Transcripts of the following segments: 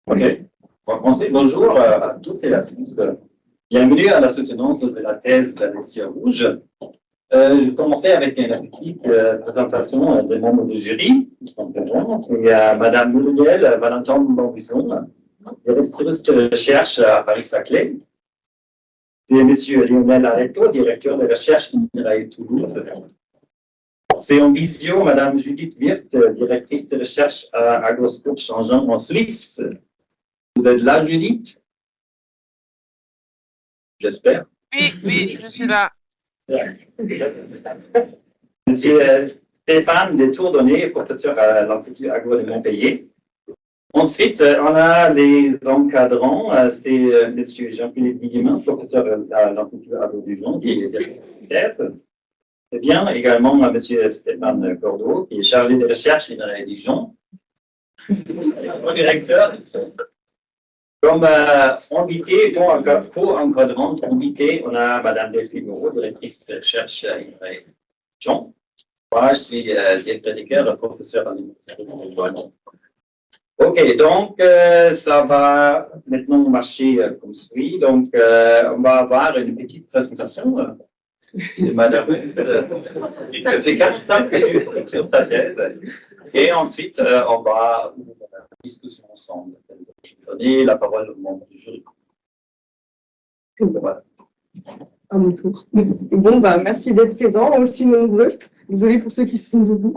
OK. On va commencer. Bonjour à toutes et à tous. Bienvenue à la soutenance de la thèse d'Alessia Rouge. Je vais commencer avec une petite présentation des membres du jury qui sont présents. Il y a Mme Muriel Valentin-Bambisson, directrice de recherche à Paris-Saclay. C'est M. Lionel Areto, directeur de recherche INRAE Toulouse. C'est en visio Mme Judith Wirth, directrice de recherche à Agroscope Changeant en Suisse. Vous êtes là, Judith? J'espère. Oui, je suis là. Monsieur Stéphane Détourdonné, professeur à l'Institut Agro de Montpellier. Ensuite, on a les encadrants, c'est Monsieur Jean-Philippe Guillemin, professeur à l'Institut Agro du Jonc, qui est directeur de thèse. C'est bien, également Monsieur Stéphane Cordeau, qui est chargé de recherche et de rédiction. Directeur. Comme invité, co-encadrante invité, on a Mme Delphine Moreau, directrice de recherche et de rédiction. Moi, je suis directeur d'école, professeur à l'Université de Lyon. OK, donc ça va maintenant marcher comme suit. Donc, on va avoir une petite présentation de Madame sur ta thèse. Et ensuite, on va avoir une discussion ensemble. Je vais donner la parole au membre du jury. Voilà. À mon tour. Bon, merci d'être présents, aussi nombreux. Désolée pour ceux qui sont debout.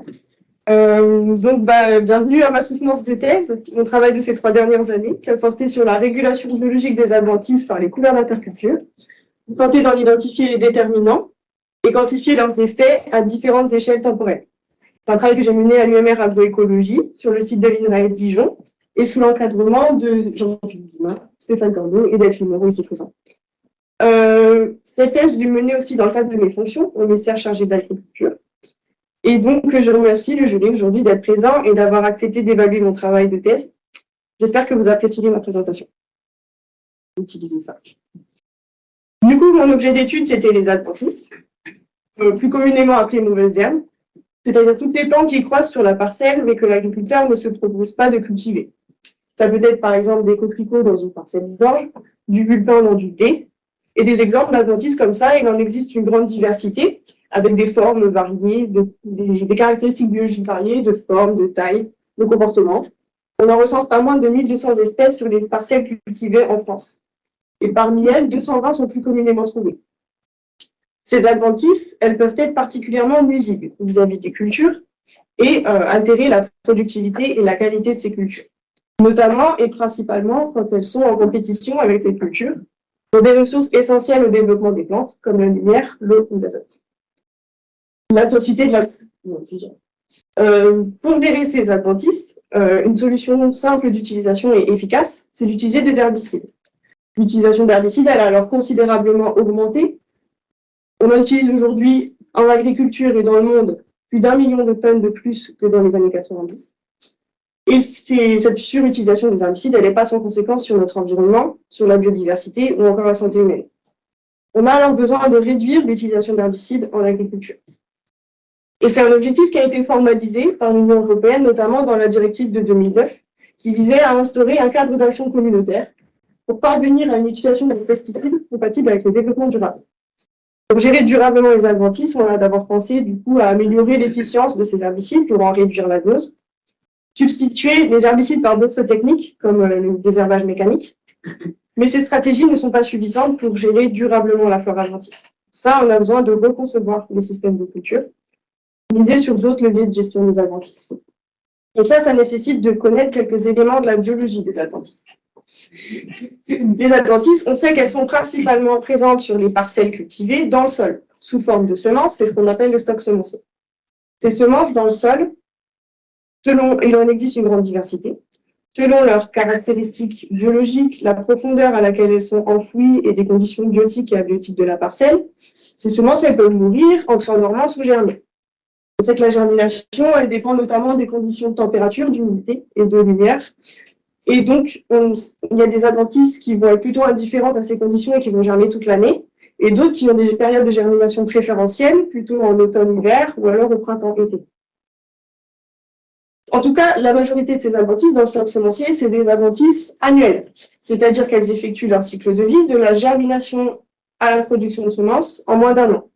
Bienvenue à ma soutenance de thèse, mon travail de ces 3 dernières années, qui a porté sur la régulation biologique des adventices par les couverts d'interculture, pour tenter d'en identifier les déterminants et quantifier leurs effets à différentes échelles temporelles. C'est un travail que j'ai mené à l'UMR Agroécologie, sur le site de l'INRAE de Dijon, et sous l'encadrement de Jean-Philippe Guillemin, Stéphane Cordeau et Delphine Moreau, ici présents. Cette thèse, je l'ai menée aussi dans le cadre de mes fonctions au ministère chargé de l'agriculture. Et donc, je remercie le jury aujourd'hui d'être présent et d'avoir accepté d'évaluer mon travail de thèse. J'espère que vous apprécierez ma présentation. Utilisez ça. Du coup, mon objet d'étude, c'était les adventices, plus communément appelées mauvaises herbes, c'est-à-dire toutes les plantes qui croissent sur la parcelle mais que l'agriculteur ne se propose pas de cultiver. Ça peut être par exemple des coquelicots dans une parcelle d'orge, du vulpin dans du blé, et des exemples d'adventices comme ça, il en existe une grande diversité, avec des formes variées, des caractéristiques biologiques variées, de forme, de taille, de comportement. On en recense pas moins de 1200 espèces sur les parcelles cultivées en France. Et parmi elles, 220 sont plus communément trouvées. Ces adventices, elles peuvent être particulièrement nuisibles vis-à-vis des cultures et altérer la productivité et la qualité de ces cultures, notamment et principalement quand elles sont en compétition avec ces cultures pour des ressources essentielles au développement des plantes, comme la lumière, l'eau ou l'azote. L'intensité de la... pour gérer ces adventices, une solution simple d'utilisation et efficace, c'est d'utiliser des herbicides. L'utilisation d'herbicides, elle a alors considérablement augmenté. On en utilise aujourd'hui en agriculture et dans le monde plus d'1 million de tonnes de plus que dans les années 90. Et cette surutilisation des herbicides, elle n'est pas sans conséquence sur notre environnement, sur la biodiversité ou encore la santé humaine. On a alors besoin de réduire l'utilisation d'herbicides en agriculture. Et c'est un objectif qui a été formalisé par l'Union européenne, notamment dans la directive de 2009, qui visait à instaurer un cadre d'action communautaire pour parvenir à une utilisation des pesticides compatible avec le développement durable. Pour gérer durablement les adventices, on a d'abord pensé du coup à améliorer l'efficience de ces herbicides pour en réduire la dose, substituer les herbicides par d'autres techniques comme le désherbage mécanique, mais ces stratégies ne sont pas suffisantes pour gérer durablement la flore adventice. Ça, on a besoin de reconcevoir les systèmes de culture, miser sur d'autres leviers de gestion des adventices. Et ça nécessite de connaître quelques éléments de la biologie des adventices. Les adventices, on sait qu'elles sont principalement présentes sur les parcelles cultivées dans le sol, sous forme de semences, c'est ce qu'on appelle le stock semencier. Ces semences dans le sol, il en existe une grande diversité, selon leurs caractéristiques biologiques, la profondeur à laquelle elles sont enfouies et des conditions biotiques et abiotiques de la parcelle, ces semences, elles peuvent mourir, entrer en dormance ou germer. On sait que la germination, elle dépend notamment des conditions de température, d'humidité et de lumière. Et donc, il y a des adventices qui vont être plutôt indifférentes à ces conditions et qui vont germer toute l'année, et d'autres qui ont des périodes de germination préférentielles, plutôt en automne-hiver ou alors au printemps-été. En tout cas, la majorité de ces adventices dans le cycle semencier, c'est des adventices annuelles, c'est-à-dire qu'elles effectuent leur cycle de vie de la germination à la production de semences en moins d'1 an.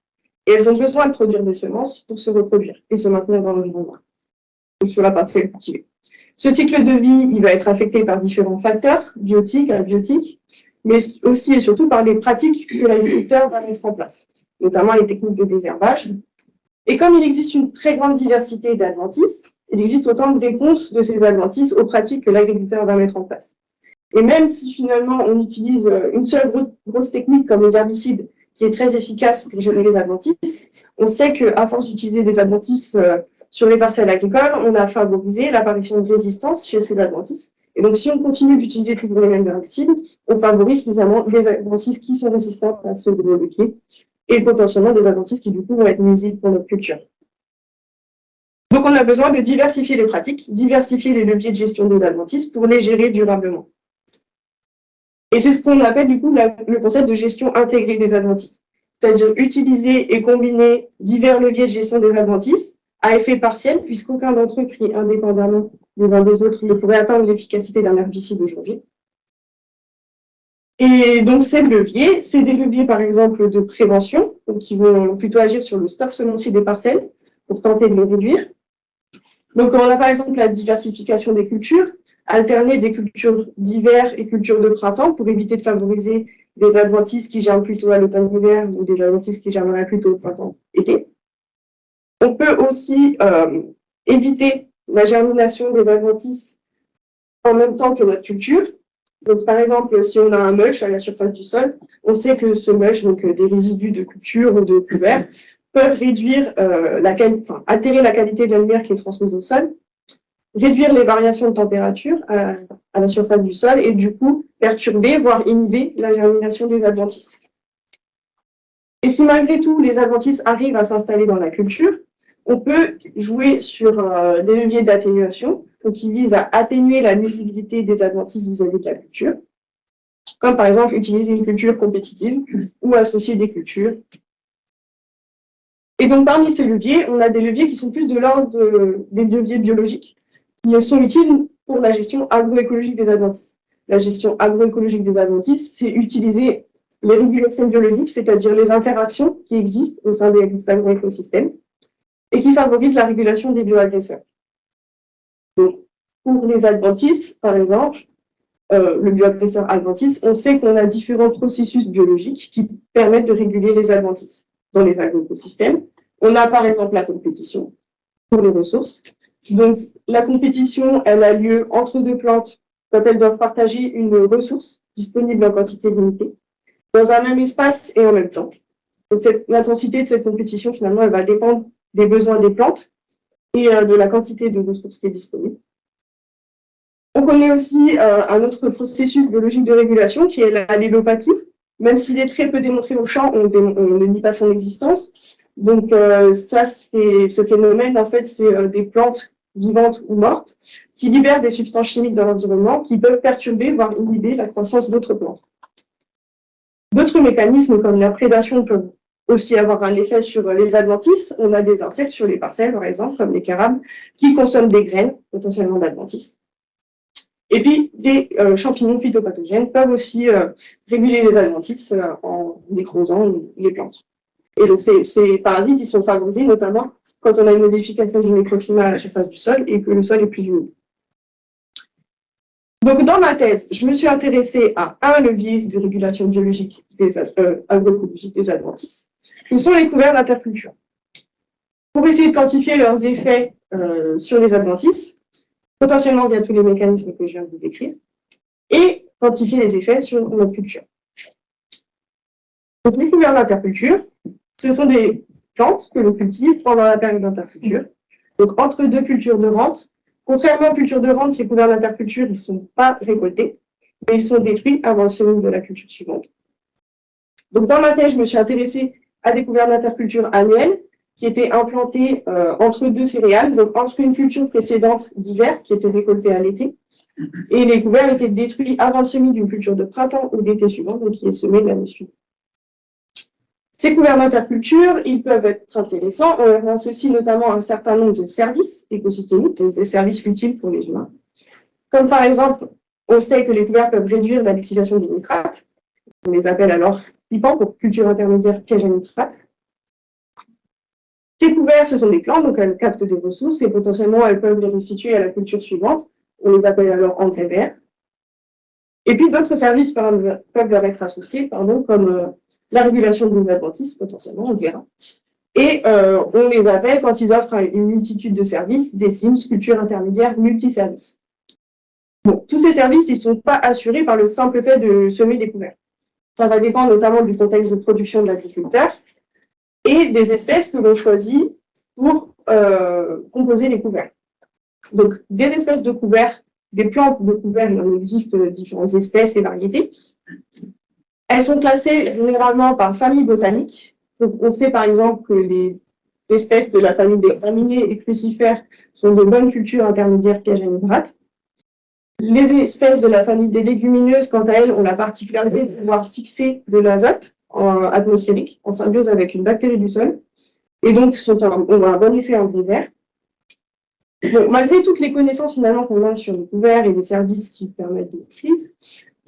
Et elles ont besoin de produire des semences pour se reproduire et se maintenir dans l'environnement, sur la parcelle cultivée. Ce cycle de vie, il va être affecté par différents facteurs, biotiques, abiotiques, mais aussi et surtout par les pratiques que l'agriculteur va mettre en place, notamment les techniques de désherbage. Et comme il existe une très grande diversité d'adventices, il existe autant de réponses de ces adventices aux pratiques que l'agriculteur va mettre en place. Et même si finalement on utilise une seule grosse technique comme les herbicides, qui est très efficace pour gérer les adventices, on sait qu'à force d'utiliser des adventices sur les parcelles agricoles, on a favorisé l'apparition de résistance chez ces adventices. Et donc si on continue d'utiliser toujours les mêmes herbicides, on favorise finalement des adventices qui sont résistants à ceux de nos leviers et potentiellement des adventices qui du coup vont être nuisibles pour notre culture. Donc on a besoin de diversifier les pratiques, diversifier les leviers de gestion des adventices pour les gérer durablement. Et c'est ce qu'on appelle du coup le concept de gestion intégrée des adventices, c'est-à-dire utiliser et combiner divers leviers de gestion des adventices à effet partiel, puisqu'aucun d'entre eux, pris indépendamment les uns des autres, ne pourrait atteindre l'efficacité d'un herbicide aujourd'hui. Et donc ces leviers, c'est des leviers par exemple de prévention, donc qui vont plutôt agir sur le stock semencier des parcelles pour tenter de le réduire. Donc on a par exemple la diversification des cultures, alterner des cultures d'hiver et cultures de printemps pour éviter de favoriser des adventices qui germent plutôt à l'automne-hiver ou des adventices qui germeraient plutôt au printemps-été. On peut aussi éviter la germination des adventices en même temps que notre culture. Donc, par exemple, si on a un mulch à la surface du sol, on sait que ce mulch, donc des résidus de culture ou de couverts, peuvent réduire altérer la qualité de la lumière qui est transmise au sol, réduire les variations de température à la surface du sol et du coup perturber, voire inhiber la germination des adventices. Et si malgré tout les adventices arrivent à s'installer dans la culture, on peut jouer sur des leviers d'atténuation, qui visent à atténuer la nuisibilité des adventices vis-à-vis de la culture, comme par exemple utiliser une culture compétitive ou associer des cultures. Et donc parmi ces leviers, on a des leviers qui sont plus de l'ordre des leviers biologiques, qui sont utiles pour la gestion agroécologique des adventices. La gestion agroécologique des adventices, c'est utiliser les régulations biologiques, c'est-à-dire les interactions qui existent au sein des agroécosystèmes, et qui favorisent la régulation des bioagresseurs. Donc, pour les adventices, par exemple, le bioagresseur adventice, on sait qu'on a différents processus biologiques qui permettent de réguler les adventices dans les agroécosystèmes. On a par exemple la compétition pour les ressources. Donc, la compétition, elle a lieu entre deux plantes quand elles doivent partager une ressource disponible en quantité limitée, dans un même espace et en même temps. Donc, l'intensité de cette compétition, finalement, elle va dépendre des besoins des plantes et de la quantité de ressources qui est disponible. On connaît aussi un autre processus biologique de régulation qui est l'allélopathie. Même s'il est très peu démontré au champ, on ne nie pas son existence. Donc ce phénomène, en fait, c'est des plantes vivantes ou mortes qui libèrent des substances chimiques dans l'environnement qui peuvent perturber, voire inhiber la croissance d'autres plantes. D'autres mécanismes comme la prédation peuvent aussi avoir un effet sur les adventices. On a des insectes sur les parcelles, par exemple, comme les carabes, qui consomment des graines, potentiellement d'adventices. Et puis, les champignons phytopathogènes peuvent aussi réguler les adventices en nécrosant les plantes. Et donc, ces parasites, ils sont favorisés notamment quand on a une modification du microclimat à la surface du sol et que le sol est plus humide. Donc, dans ma thèse, je me suis intéressée à un levier de régulation biologique agroécologique des adventices, que sont les couverts d'interculture. Pour essayer de quantifier leurs effets sur les adventices, potentiellement via tous les mécanismes que je viens de vous décrire, et quantifier les effets sur notre culture. Donc, les couverts d'interculture, ce sont des plantes que l'on cultive pendant la période d'interculture, donc entre deux cultures de rente. Contrairement aux cultures de rente, ces couverts d'interculture, ils ne sont pas récoltés, mais ils sont détruits avant le semis de la culture suivante. Donc, dans ma thèse, je me suis intéressée à des couverts d'interculture annuels qui étaient implantés entre deux céréales, donc entre une culture précédente d'hiver qui était récoltée à l'été, et les couverts étaient détruits avant le semis d'une culture de printemps ou d'été suivant, donc qui est semée l'année suivante. Ces couverts d'interculture, ils peuvent être intéressants. On leur associe notamment un certain nombre de services écosystémiques, donc des services utiles pour les humains. Comme par exemple, on sait que les couverts peuvent réduire la distillation des nitrates. On les appelle alors CIPAN pour culture intermédiaire piège à nitrates. Ces couverts, ce sont des plantes, donc elles captent des ressources et potentiellement elles peuvent les restituer à la culture suivante. On les appelle alors engrais verts. Et puis d'autres services peuvent leur être associés, comme la régulation des adventices, potentiellement, on verra. Et on les appelle, quand ils offrent une multitude de services, des SIMS, culture intermédiaire, multiservices. Bon, tous ces services, ils ne sont pas assurés par le simple fait de semer des couverts. Ça va dépendre notamment du contexte de production de l'agriculteur et des espèces que l'on choisit pour composer les couverts. Donc, des espèces de couverts, des plantes de couverts, il en existe différentes espèces et variétés. Elles sont classées généralement par famille botanique. Donc, on sait par exemple que les espèces de la famille des graminées et crucifères sont de bonnes cultures intermédiaires pièges à nitrates. Les espèces de la famille des légumineuses, quant à elles, ont la particularité de pouvoir fixer de l'azote atmosphérique en symbiose avec une bactérie du sol et donc ont un bon effet engrais vert. Bon, malgré toutes les connaissances finalement qu'on a sur les couverts et les services qui permettent d'offrir,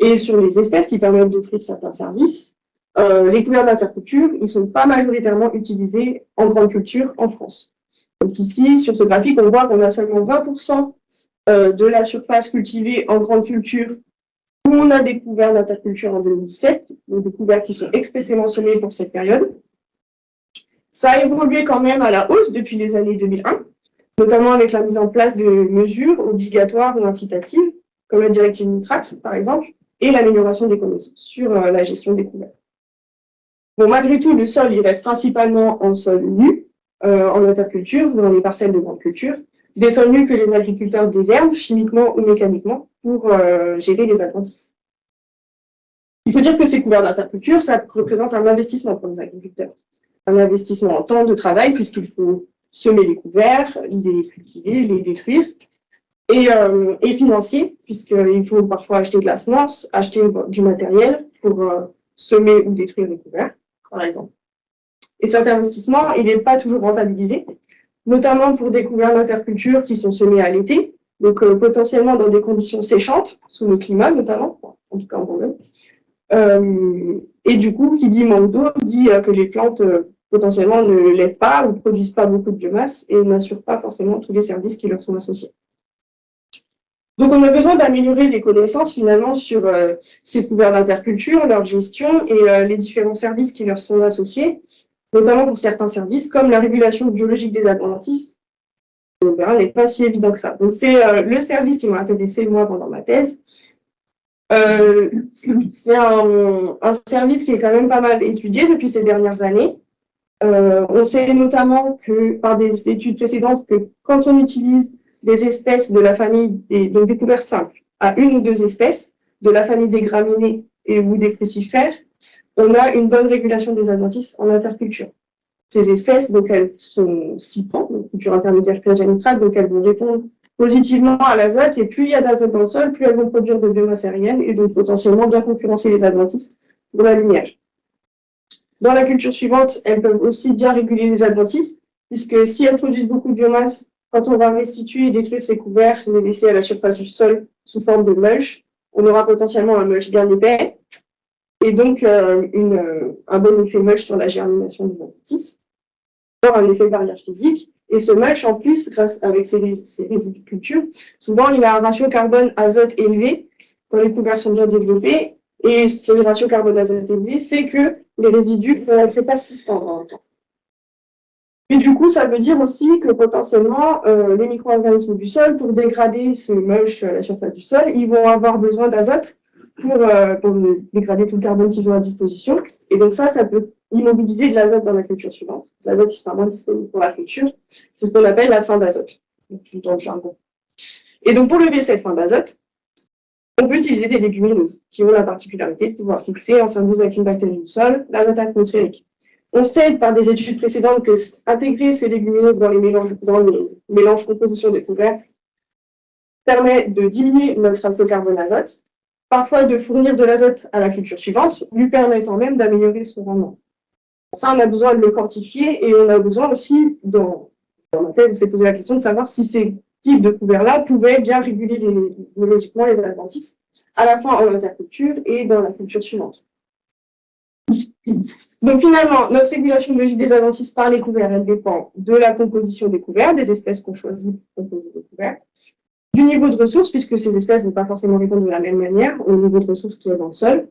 et sur les espèces qui permettent d'offrir certains services, les couverts d'interculture, ils ne sont pas majoritairement utilisés en grande culture en France. Donc ici, sur ce graphique, on voit qu'on a seulement 20% de la surface cultivée en grande culture où on a des couverts d'interculture en 2017, donc des couverts qui sont expressément semés pour cette période. Ça a évolué quand même à la hausse depuis les années 2001, notamment avec la mise en place de mesures obligatoires ou incitatives, comme la directive nitrate, par exemple, et l'amélioration des connaissances sur la gestion des couverts. Bon, malgré tout, le sol, il reste principalement en sol nu, en interculture, dans les parcelles de grande culture, des sols nus que les agriculteurs désherbent, chimiquement ou mécaniquement, pour gérer les adventices. Il faut dire que ces couverts d'interculture, ça représente un investissement pour les agriculteurs. Un investissement en temps de travail, puisqu'il faut semer les couverts, les cultiver, les détruire, et financier, puisqu'il faut parfois acheter de la semence, acheter du matériel pour semer ou détruire les couverts, par exemple. Et cet investissement, il n'est pas toujours rentabilisé, notamment pour des couverts d'interculture qui sont semés à l'été, donc potentiellement dans des conditions séchantes, sous le climat notamment, en tout cas en Bourgogne. Et du coup, qui dit manque d'eau, dit que les plantes potentiellement ne lèvent pas ou ne produisent pas beaucoup de biomasse et n'assurent pas forcément tous les services qui leur sont associés. Donc on a besoin d'améliorer les connaissances finalement sur ces couverts d'interculture, leur gestion et les différents services qui leur sont associés, notamment pour certains services comme la régulation biologique des adventices. On verra, n'est pas si évident que ça. Donc c'est le service qui m'a intéressé moi pendant ma thèse. C'est un service qui est quand même pas mal étudié depuis ces dernières années. On sait notamment que par des études précédentes que quand on utilise des espèces de la famille donc des couverts simples à une ou deux espèces de la famille des graminées ou des crucifères, on a une bonne régulation des adventices en interculture. Ces espèces, donc elles sont CIPAN, donc culture intermédiaire piège à nitrate, donc elles vont répondre positivement à l'azote, et plus il y a d'azote dans le sol, plus elles vont produire de biomasse aérienne et donc potentiellement bien concurrencer les adventices pour la lumière. Dans la culture suivante, elles peuvent aussi bien réguler les adventices, puisque si elles produisent beaucoup de biomasse, quand on va restituer et détruire ces couverts, les laisser à la surface du sol sous forme de mulch, on aura potentiellement un mulch bien épais, et donc un bon effet mulch sur la germination des adventices, un effet barrière physique. Et ce mulch, en plus, grâce avec ces résidus de culture, souvent il a un ratio carbone-azote élevé quand les couverts sont bien développés. Et ce ratio carbone-azote élevé fait que les résidus vont être persistants dans le temps. Et du coup, ça veut dire aussi que potentiellement, les micro-organismes du sol, pour dégrader ce mulch à la surface du sol, ils vont avoir besoin d'azote pour dégrader tout le carbone qu'ils ont à disposition. Et donc ça peut immobiliser de l'azote dans la culture suivante. L'azote qui sera moins disponible pour la culture, c'est ce qu'on appelle la fin d'azote, dans le jargon. Et donc pour lever cette fin d'azote, on peut utiliser des légumineuses qui ont la particularité de pouvoir fixer en symbiose avec une bactérie du sol l'azote atmosphérique. On sait par des études précédentes que intégrer ces légumineuses dans les mélanges composition des couverts permet de diminuer notre ratio carbone-azote, parfois de fournir de l'azote à la culture suivante, lui permettant même d'améliorer son rendement. Ça, on a besoin de le quantifier et on a besoin aussi, dans ma thèse, on s'est posé la question de savoir si ces types de couverts-là pouvaient bien réguler biologiquement les adventices, à la fois en interculture et dans la culture suivante. Donc finalement, notre régulation biologique des adventices par les couverts, elle dépend de la composition des couverts, des espèces qu'on choisit pour composer les couverts, du niveau de ressources, puisque ces espèces ne vont pas forcément répondre de la même manière au niveau de ressources qui est dans le sol,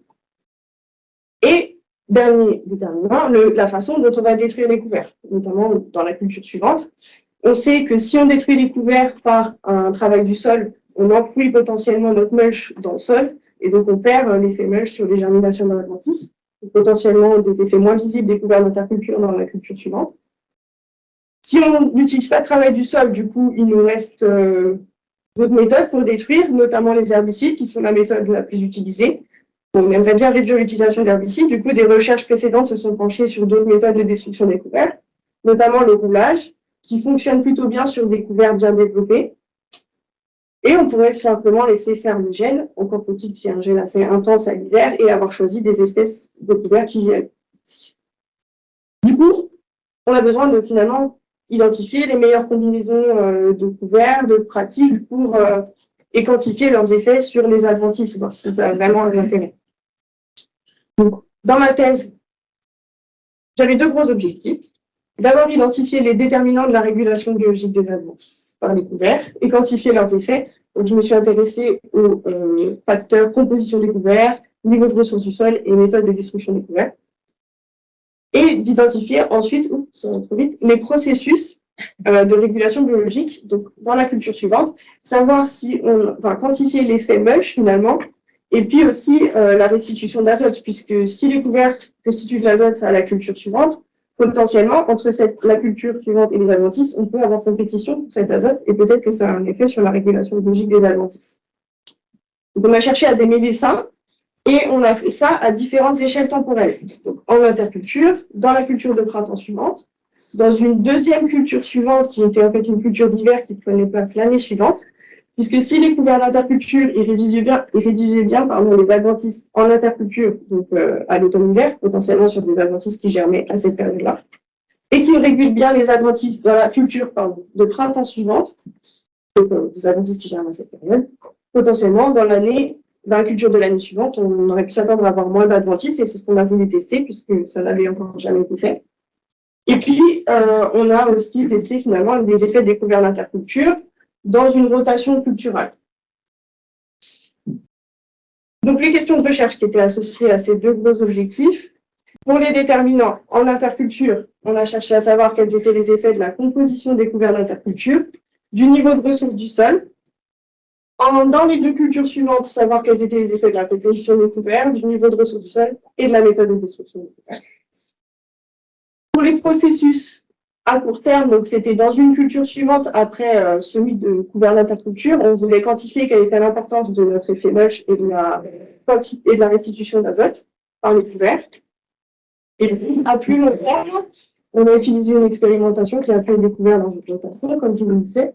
et dernier déterminant, la façon dont on va détruire les couverts, notamment dans la culture suivante. On sait que si on détruit les couverts par un travail du sol, on enfouit potentiellement notre mulch dans le sol, et donc on perd l'effet mulch sur les germinations de l'adventice, potentiellement des effets moins visibles des couverts d'interculture dans la culture suivante. Si on n'utilise pas de travail du sol, du coup, il nous reste d'autres méthodes pour détruire, notamment les herbicides, qui sont la méthode la plus utilisée. On aimerait bien réduire l'utilisation d'herbicides. Du coup, des recherches précédentes se sont penchées sur d'autres méthodes de destruction des couverts, notamment le roulage, qui fonctionne plutôt bien sur des couverts bien développés. Et on pourrait simplement laisser faire le gel, encore faut-il qu'il y ait un gel assez intense à l'hiver, et avoir choisi des espèces de couverts qui y aillent. Du coup, on a besoin de finalement identifier les meilleures combinaisons de couverts, de pratiques pour et quantifier leurs effets sur les adventices, voir si ça a vraiment un intérêt. Donc, dans ma thèse, j'avais deux gros objectifs. D'abord, identifier les déterminants de la régulation biologique des adventices par les couverts et quantifier leurs effets. Donc, je me suis intéressée aux facteurs composition des couverts, niveau de ressources du sol et méthode de destruction des couverts. Et d'identifier ensuite, les processus de régulation biologique, donc dans la culture suivante, savoir si on va quantifier l'effet mulch finalement, et puis aussi la restitution d'azote, puisque si les couverts restituent de l'azote à la culture suivante, potentiellement, entre la culture suivante et les adventices, on peut avoir compétition pour cet azote, et peut-être que ça a un effet sur la régulation biologique des adventices. Donc on a cherché à démêler ça, et on a fait ça à différentes échelles temporelles. Donc, en interculture, dans la culture de printemps suivante, dans une deuxième culture suivante, qui était en fait une culture d'hiver qui prenait place l'année suivante, puisque si les couverts d'interculture rédigeaient bien les adventices en interculture, donc à l'automne-hiver, potentiellement sur des adventices qui germaient à cette période-là, et qui régulent bien les adventices dans la culture de printemps suivante, donc des adventices qui germent à cette période, potentiellement dans la culture de l'année suivante, on aurait pu s'attendre à avoir moins d'adventices, et c'est ce qu'on a voulu tester, puisque ça n'avait encore jamais été fait. Et puis, on a aussi testé finalement les effets des couverts d'interculture dans une rotation culturelle. Donc, les questions de recherche qui étaient associées à ces deux gros objectifs. Pour les déterminants, en interculture, on a cherché à savoir quels étaient les effets de la composition des couverts d'interculture, du niveau de ressources du sol. Dans les deux cultures suivantes, savoir quels étaient les effets de la composition des couverts, du niveau de ressources du sol et de la méthode de destruction des couverts. Pour les processus à court terme, donc c'était dans une culture suivante après celui de couvert d'interculture, on voulait quantifier quelle était l'importance de notre effet mulch et de la restitution d'azote par les couverts. Et à plus long terme, on a utilisé une expérimentation qui a pu être découverte dans une plantation, comme je vous le disais,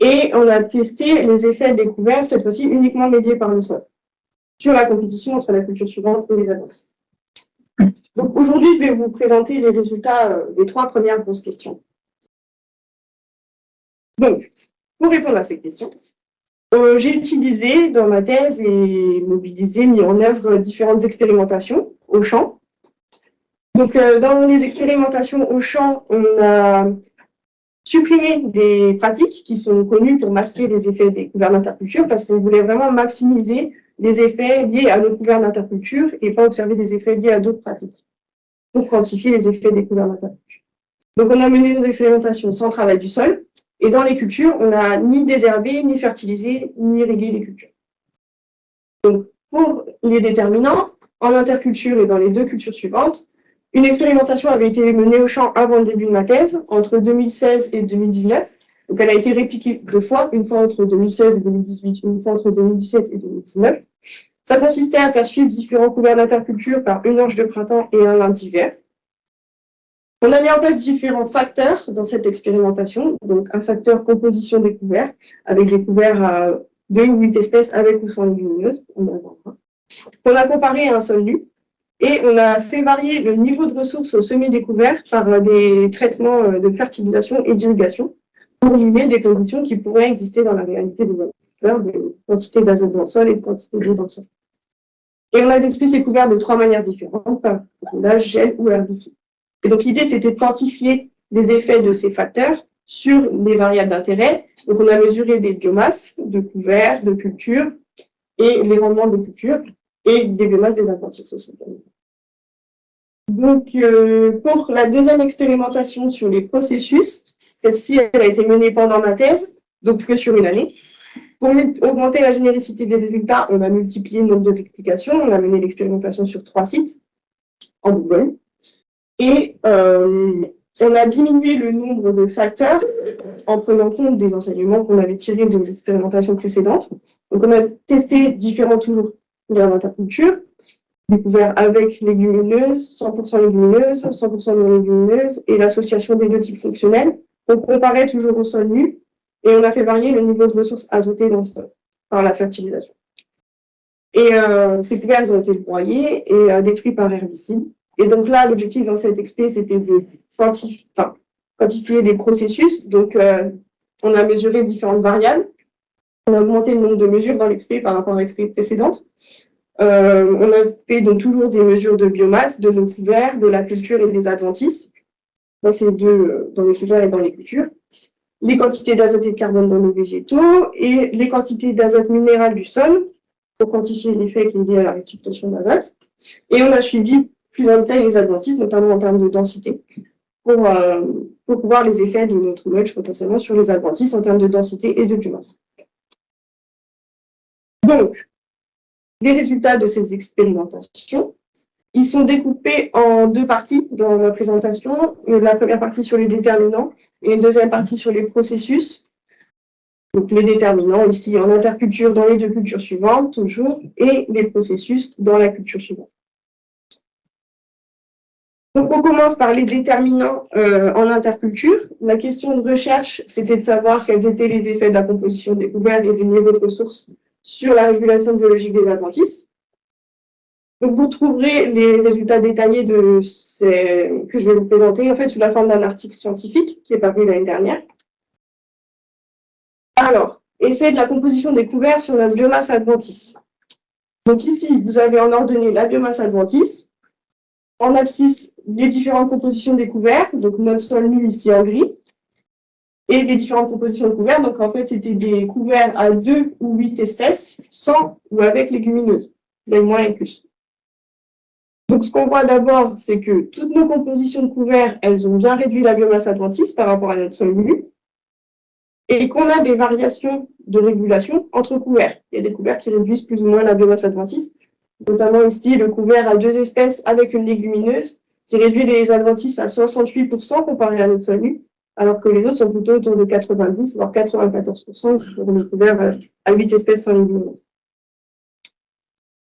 et on a testé les effets des couverts, cette fois-ci uniquement médiés par le sol, sur la compétition entre la culture suivante et les adventices. Donc aujourd'hui, je vais vous présenter les résultats des trois premières grosses questions. Donc, pour répondre à ces questions, j'ai utilisé dans ma thèse et mis en œuvre différentes expérimentations au champ. Donc, dans les expérimentations au champ, on a supprimé des pratiques qui sont connues pour masquer les effets des couverts d'interculture parce qu'on voulait vraiment maximiser les effets liés à nos couverts d'interculture et pas observer des effets liés à d'autres pratiques pour quantifier les effets des couverts d'interculture. Donc, on a mené nos expérimentations sans travail du sol et dans les cultures, on n'a ni désherbé, ni fertilisé, ni réglé les cultures. Donc, pour les déterminants, en interculture et dans les deux cultures suivantes, une expérimentation avait été menée au champ avant le début de ma thèse, entre 2016 et 2019. Donc, elle a été répliquée deux fois, une fois entre 2016 et 2018, une fois entre 2017 et 2019. Ça consistait à faire suivre différents couverts d'interculture par une ange de printemps et un lin d'hiver. On a mis en place différents facteurs dans cette expérimentation, donc un facteur composition des couverts, avec des couverts à 2 ou 8 espèces avec ou sans légumineuses. On a comparé à un sol nu. Et on a fait varier le niveau de ressources au semis découvert par des traitements de fertilisation et d'irrigation pour mimer des conditions qui pourraient exister dans la réalité des agriculteurs, de quantité d'azote dans le sol et de quantité d'eau dans le sol. Et on a détruit ces couverts de 3 manières différentes, par brûlage, gel ou herbicide. Et donc l'idée, c'était de quantifier les effets de ces facteurs sur les variables d'intérêt. Donc on a mesuré des biomasses de couverts, de cultures et les rendements de cultures et des biomasses des adventices aussi. Donc pour la deuxième expérimentation sur les processus, celle-ci elle a été menée pendant ma thèse, donc que sur une année. Pour augmenter la généricité des résultats, on a multiplié le nombre de réplications, on a mené l'expérimentation sur 3 sites en Bourgogne. Et on a diminué le nombre de facteurs en prenant compte des enseignements qu'on avait tirés de l'expérimentation précédente. Donc, on a testé différents couverts d'interculture, des couverts avec légumineuses, 100% légumineuses, 100% non légumineuses, et l'association des deux types fonctionnels. On comparait toujours au sol nu, et on a fait varier le niveau de ressources azotées dans le sol par la fertilisation. Et ces couverts ont été broyés et détruits par herbicide. Et donc là, l'objectif dans cette expé, c'était de quantifier les processus. Donc, on a mesuré différentes variables. On a augmenté le nombre de mesures dans l'expé par rapport à l'expé précédente. On a fait donc toujours des mesures de biomasse, de nos couverts, de la culture et des adventices, dans ces deux, dans les couverts et dans les cultures. Les quantités d'azote et de carbone dans nos végétaux et les quantités d'azote minéral du sol pour quantifier l'effet qui est lié à la restitution d'azote. Et on a suivi plus en détail les adventices, notamment en termes de densité, pour voir les effets de notre mulch potentiellement sur les adventices en termes de densité et de biomasse. Donc, les résultats de ces expérimentations, ils sont découpés en 2 parties dans ma présentation. La première partie sur les déterminants et une deuxième partie sur les processus. Donc, les déterminants ici en interculture dans les 2 cultures suivantes, toujours, et les processus dans la culture suivante. Donc, on commence par les déterminants en interculture. La question de recherche, c'était de savoir quels étaient les effets de la composition des couverts et du niveau de ressources sur la régulation biologique des adventices. Donc, vous trouverez les résultats détaillés que je vais vous présenter, en fait, sous la forme d'un article scientifique qui est paru l'année dernière. Alors, effet de la composition des couverts sur la biomasse adventice. Donc ici, vous avez en ordonnée la biomasse adventice. En abscisse, les différentes compositions des couverts, donc notre sol nu ici en gris, et les différentes compositions de couverts. Donc en fait, c'était des couverts à 2 ou 8 espèces, sans ou avec légumineuses, les moins et plus. Donc ce qu'on voit d'abord, c'est que toutes nos compositions de couverts, elles ont bien réduit la biomasse adventice par rapport à notre sol nu, et qu'on a des variations de régulation entre couverts. Il y a des couverts qui réduisent plus ou moins la biomasse adventice, notamment ici le couvert à 2 espèces avec une légumineuse qui réduit les adventices à 68% comparé à notre sol nu, alors que les autres sont plutôt autour de 90, voire 94% pour les couverts à 8 espèces sans légumineuses.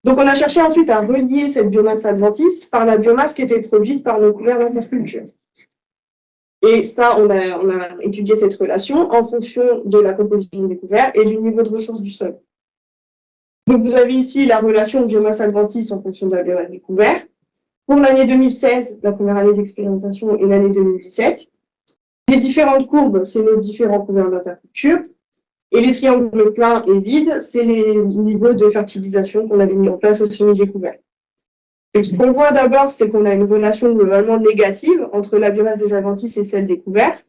Donc on a cherché ensuite à relier cette biomasse adventice par la biomasse qui était produite par nos couverts d'interculture. Et ça, on a étudié cette relation en fonction de la composition des couverts et du niveau de ressources du sol. Donc, vous avez ici la relation de biomasse adventice en fonction de la biomasse des couverts. Pour l'année 2016, la première année d'expérimentation, et l'année 2017. Les différentes courbes, c'est nos différents couverts d'interculture. Et les triangles pleins et vides, c'est les niveaux de fertilisation qu'on avait mis en place au semis des couverts. Et ce qu'on voit d'abord, c'est qu'on a une relation globalement négative entre la biomasse des adventices et celle des couverts.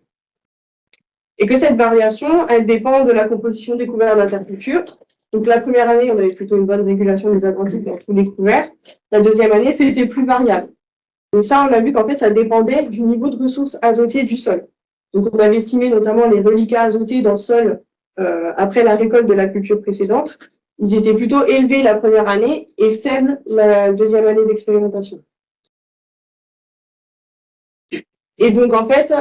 Et que cette variation, elle dépend de la composition des couverts d'interculture. Donc la première année, on avait plutôt une bonne régulation des adventices dans tous les couverts. La deuxième année, c'était plus variable. Et ça, on a vu qu'en fait, ça dépendait du niveau de ressources azotées du sol. Donc on avait estimé notamment les reliquats azotés dans le sol après la récolte de la culture précédente. Ils étaient plutôt élevés la première année et faibles la deuxième année d'expérimentation. Et donc, en fait,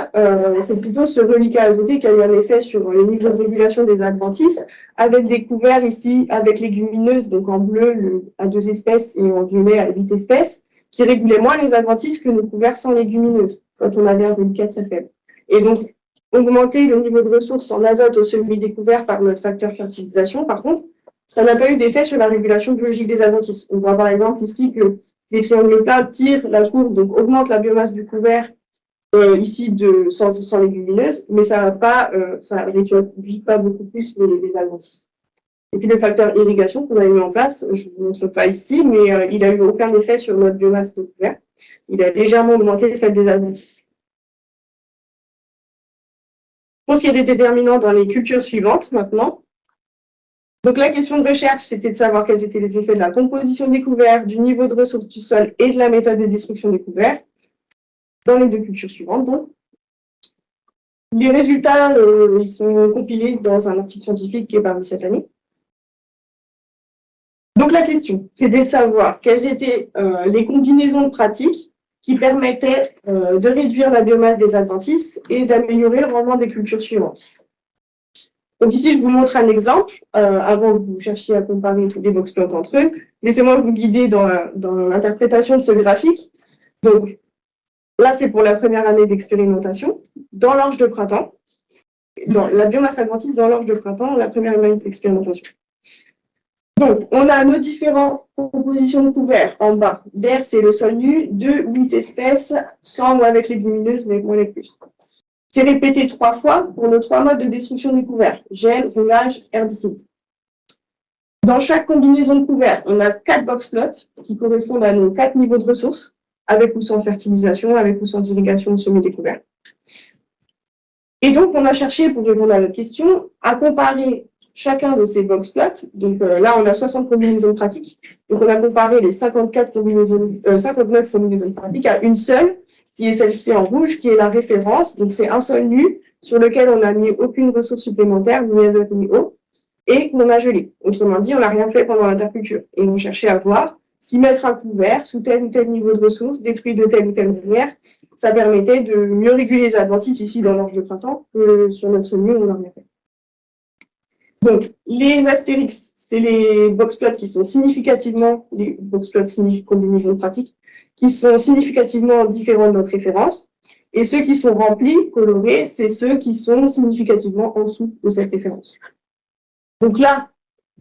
c'est plutôt ce reliquat azoté qui a eu un effet sur le niveau de régulation des adventices, avec des couverts ici, avec légumineuses, donc en bleu à 2 espèces et en violet à 8 espèces, qui régulaient moins les adventices que nos couverts sans légumineuses, quand on avait un reliquat très faible. Et donc, augmenter le niveau de ressources en azote au semis découvert par notre facteur fertilisation, par contre, ça n'a pas eu d'effet sur la régulation biologique des adventices. On voit par exemple ici que Les triangles plats tirent la courbe, donc augmentent la biomasse du couvert, ici sans légumineuse, mais ça réduit pas beaucoup plus les adventices. Et puis le facteur irrigation qu'on a mis en place, je ne vous montre pas ici, mais il n'a eu aucun effet sur notre biomasse de couvert. Il a légèrement augmenté celle des adventices. Pour ce qui est des déterminants dans les cultures suivantes, maintenant. Donc la question de recherche, c'était de savoir quels étaient les effets de la composition des couverts, du niveau de ressources du sol et de la méthode de destruction des couverts dans les deux cultures suivantes. Donc. Les résultats, ils sont compilés dans un article scientifique qui est paru cette année. Donc la question, c'était de savoir quelles étaient les combinaisons pratiques qui permettaient de réduire la biomasse des adventices et d'améliorer le rendement des cultures suivantes. Donc ici, je vous montre un exemple, avant que vous cherchiez à comparer tous les box-plots entre eux. Laissez-moi vous guider dans l'interprétation de ce graphique. Donc là, c'est pour la première année d'expérimentation, dans l'orge de printemps, dans la biomasse adventice dans l'orge de printemps, la première année d'expérimentation. Donc, on a nos différentes compositions de couverts en bas. Vert, c'est le sol nu, 2, 8 espèces, sans ou avec légumineuses, mais moins les plus. C'est répété 3 fois pour nos 3 modes de destruction des couverts, gel, roulage, herbicide. Dans chaque combinaison de couverts, on a 4 box-plots qui correspondent à nos 4 niveaux de ressources, avec ou sans fertilisation, avec ou sans irrigation au sommet des couverts. Et donc, on a cherché, pour répondre à notre question, à comparer chacun de ces box-plots. Donc là, on a 60 combinaisons pratiques. Donc, on a comparé les 59 combinaisons pratiques à une seule, qui est celle-ci en rouge, qui est la référence. Donc, c'est un sol nu sur lequel on n'a mis aucune ressource supplémentaire, ni azote ni eau, et qu'on a gelé. Autrement dit, on n'a rien fait pendant l'interculture. Et on cherchait à voir si mettre un couvert sous tel ou tel niveau de ressources, détruit de telle ou telle manière, ça permettait de mieux réguler les adventices ici dans l'orge de printemps que sur notre sol nu, on n'a rien fait. Donc, les astérix, c'est les box-plots qui sont significativement, les box-plots combinaisons pratiques, qui sont significativement différents de notre référence. Et ceux qui sont remplis, colorés, c'est ceux qui sont significativement en dessous de cette référence. Donc là,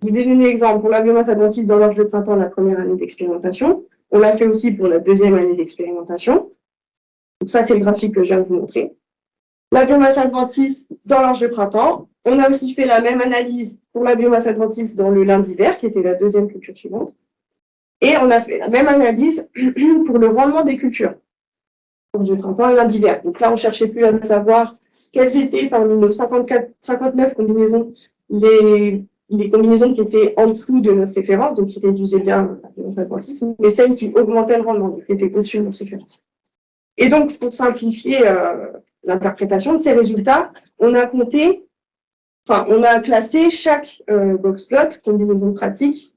je vous ai donné l'exemple pour la biomasse adventice dans l'orge de printemps, la première année d'expérimentation. On l'a fait aussi pour la deuxième année d'expérimentation. Donc ça, c'est le graphique que je viens de vous montrer. La biomasse adventice dans l'orge de printemps. On a aussi fait la même analyse pour la biomasse adventice dans le lin d'hiver, qui était la deuxième culture suivante. Et on a fait la même analyse pour le rendement des cultures, l'orge de printemps et lin d'hiver. Donc là, on ne cherchait plus à savoir quelles étaient parmi nos 59 combinaisons les combinaisons qui étaient en dessous de notre référence, donc qui réduisaient bien la biomasse adventice, mais celles qui augmentaient le rendement, donc qui étaient au-dessus de notre référence. Et donc, pour simplifier l'interprétation de ces résultats, on a classé chaque box-plot, combinaison pratique,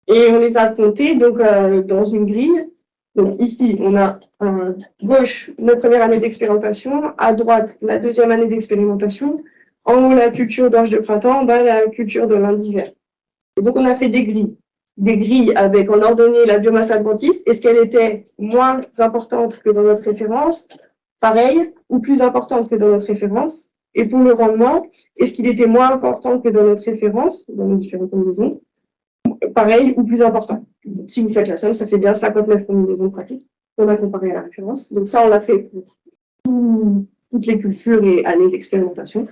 et on les a comptés donc, dans une grille. Donc ici, on a à gauche notre première année d'expérimentation, à droite la deuxième année d'expérimentation, en haut la culture d'orge de printemps, en bas la culture de lin d'hiver. Et donc on a fait des grilles avec en ordonnée la biomasse adventice, est-ce qu'elle était moins importante que dans notre référence, pareil, ou plus importante que dans notre référence. Et pour le rendement, est-ce qu'il était moins important que dans notre référence, dans nos différentes combinaisons, pareil ou plus important. Donc, si vous faites la somme, ça fait bien 59 combinaisons pratiques qu'on a comparé à la référence. Donc ça, on l'a fait pour toutes les cultures et années d'expérimentation.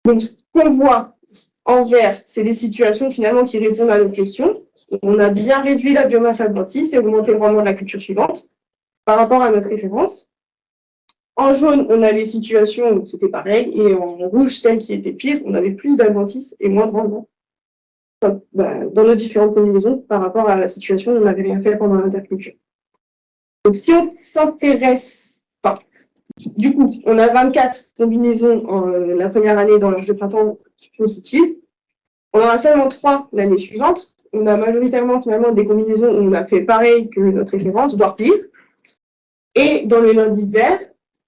Donc ce qu'on voit en vert, c'est des situations finalement qui répondent à nos questions. On a bien réduit la biomasse adventice et augmenté le rendement de la culture suivante par rapport à notre référence. En jaune, on a les situations où c'était pareil, et en rouge, celles qui étaient pires, on avait plus d'adventices et moins de rendement. Dans nos différentes combinaisons par rapport à la situation où on n'avait rien fait pendant l'interculture. Donc si on s'intéresse, du coup, on a 24 combinaisons la première année dans l'orge de printemps positives. On en a seulement 3 l'année suivante. On a majoritairement finalement des combinaisons où on a fait pareil que notre référence, voire pire. Et dans le lin d'hiver,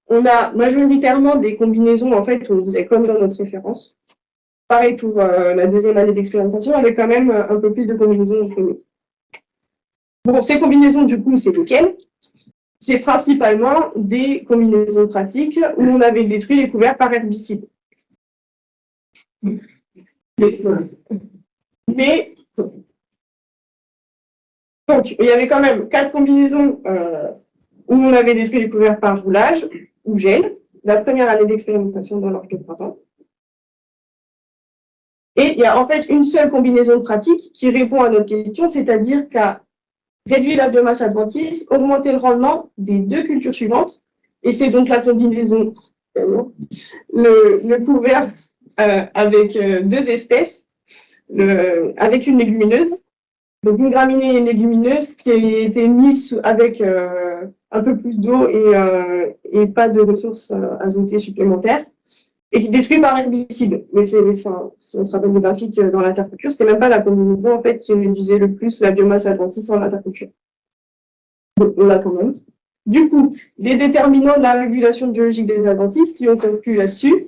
on a majoritairement des combinaisons en fait où on faisait comme dans notre référence. Pareil pour la deuxième année d'expérimentation, avec quand même un peu plus de combinaisons entre nous. Bon, ces combinaisons, du coup, c'est lesquelles? C'est principalement des combinaisons pratiques où on avait détruit les couverts par herbicide. Mais Donc, il y avait quand même 4 combinaisons où on avait des fruits découverts par roulage ou gel, la première année d'expérimentation dans l'orge de printemps. Et il y a en fait une seule combinaison pratique qui répond à notre question, c'est-à-dire qu'à réduire la biomasse adventice, augmenter le rendement des 2 cultures suivantes, et c'est donc la combinaison, le couvert avec 2 espèces, avec une légumineuse, donc une graminée et une légumineuse qui a été mise avec un peu plus d'eau et pas de ressources azotées supplémentaires, et qui détruit par herbicide. Mais si on se rappelle le graphique dans l'interculture, c'était même pas la combinaison en fait qui réduisait le plus la biomasse adventice en interculture. Donc on l'a quand même. Du coup, les déterminants de la régulation biologique des adventices qui ont conclu là-dessus,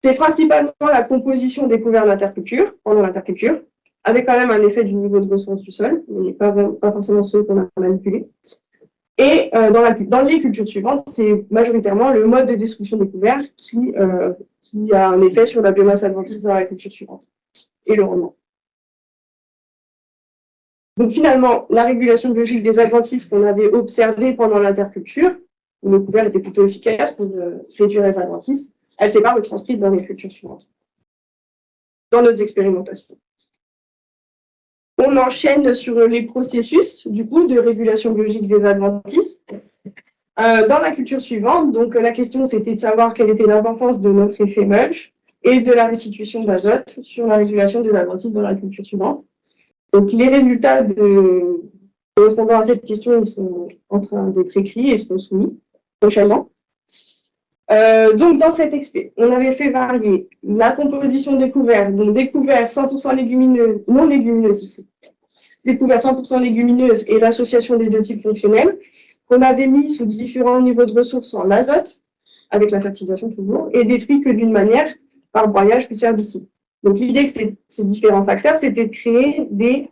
c'est principalement la composition des couverts d'interculture pendant l'interculture, avec quand même un effet du niveau de ressources du sol, mais pas forcément ceux qu'on a manipulés. Et dans les cultures suivantes, c'est majoritairement le mode de destruction des couverts qui a un effet sur la biomasse adventice dans la culture suivante et le rendement. Donc finalement, la régulation biologique des adventices qu'on avait observée pendant l'interculture, où le couvert était plutôt efficace pour réduire les adventices, elle s'est pas retranscrite dans les cultures suivantes, dans nos expérimentations. On enchaîne sur les processus du coup de régulation biologique des adventices. Dans la culture suivante, donc la question c'était de savoir quelle était l'importance de notre effet mulch et de la restitution d'azote sur la régulation des adventices dans la culture suivante. Donc les résultats correspondant à cette question ils sont en train d'être écrits et seront soumis prochainement. Donc dans cet expé, on avait fait varier la composition des couverts, donc des couverts 100% légumineuses, non légumineuses ici, des couverts 100% légumineuses et l'association des 2 types fonctionnels, qu'on avait mis sous différents niveaux de ressources en azote, avec la fertilisation toujours, et détruits que d'une manière, par broyage plus herbicide. Donc l'idée que ces différents facteurs, c'était de créer des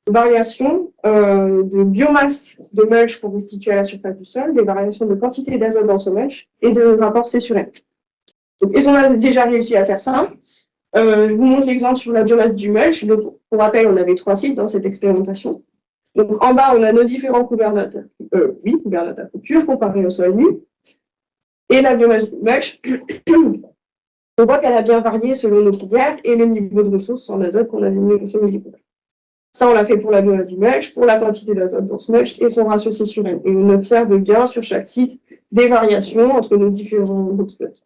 variations de biomasse de mulch qu'on restitue à la surface du sol, des variations de quantité d'azote dans ce mulch et de rapport C sur M. Et on a déjà réussi à faire ça. Je vous montre l'exemple sur la biomasse du mulch. Donc, pour rappel, on avait 3 sites dans cette expérimentation. Donc en bas, on a nos différents couverts d'interculture comparés au sol nu. Et la biomasse du mulch, on voit qu'elle a bien varié selon nos couverts et le niveau de ressources en azote qu'on avait mis sur les couverts. Ça, on l'a fait pour la biomasse du mulch, pour la quantité d'azote dans ce mulch et son ratio C sur M. Et on observe bien sur chaque site des variations entre nos différents hotspots.